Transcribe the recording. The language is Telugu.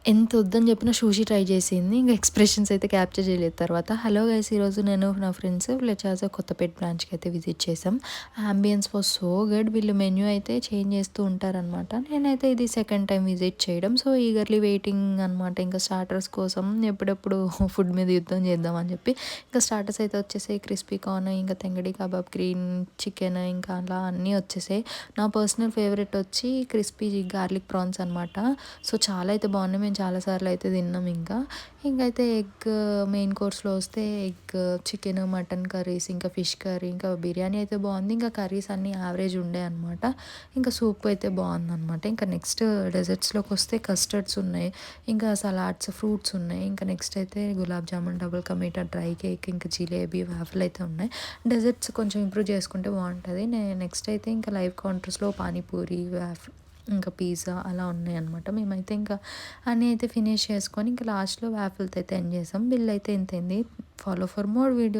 ఎంత వద్దని చెప్పినా సూషి ట్రై చేసింది. ఇంక ఎక్స్‌ప్రెషన్స్ అయితే క్యాప్చర్ చేయలేదు తర్వాత. హలో గైస్, ఈరోజు నేను నా ఫ్రెండ్స్ లెచాస కొత్తపేట బ్రాంచ్‌కి అయితే విజిట్ చేసాం. Ambience was so good. వీళ్ళు మెన్యూ అయితే చేంజ్ చేస్తూ ఉంటారనమాట. నేనైతే ఇది సెకండ్ టైం విజిట్ చేయడం. సో ఈగర్లీ వెయిటింగ్ అనమాట. ఇంకా స్టార్టర్స్ కోసం ఎప్పుడెప్పుడు ఫుడ్ మీద యుద్ధం చేద్దామని చెప్పి ఇంకా స్టార్టర్స్ అయితే వచ్చేసాయి. క్రిస్పీ కార్న్, ఇంకా తెంగడి కబాబ్, గ్రీన్ చికెన్, ఇంకా అలా అన్నీ వచ్చేసాయి. నా పర్సనల్ ఫేవరెట్ వచ్చి క్రిస్పీ గార్లిక్ ప్రాన్స్ అనమాట. సో చాలా అయితే బాగున్నాయి. మేము చాలాసార్లు అయితే తిన్నాం. ఇంకైతే ఎగ్ మెయిన్ కోర్స్లో వస్తే ఎగ్, చికెన్, మటన్ కర్రీస్, ఇంకా ఫిష్ కర్రీ, ఇంకా బిర్యానీ అయితే బాగుంది. ఇంకా కర్రీస్ అన్నీ యావరేజ్ ఉండే అనమాట. ఇంకా సూప్ అయితే బాగుందనమాట. ఇంకా నెక్స్ట్ డెజర్ట్స్లోకి వస్తే కస్టర్డ్స్ ఉన్నాయి, ఇంకా సలాడ్స్, ఫ్రూట్స్ ఉన్నాయి. ఇంకా నెక్స్ట్ అయితే gulab jamun, double ka meetha, dry cake, ఇంకా జిలేబీ, వాఫిల్ అయితే ఉన్నాయి. డెజర్ట్స్ కొంచెం ఇంప్రూవ్ చేసుకుంటే బాగుంటుంది. నెక్స్ట్ అయితే ఇంకా లైవ్ కౌంటర్స్లో పానీపూరి, ఇంకా పిజ్జా అలా ఉన్నాయన్నమాట. మేమైతే ఇంకా అన్నీ అయితే ఫినిష్ చేసుకొని ఇంకా లాస్ట్లో వాఫిల్తో అయితే ఎండ్ చేసాం. బిల్ అయితే ఇంతైంది. Follow for more video.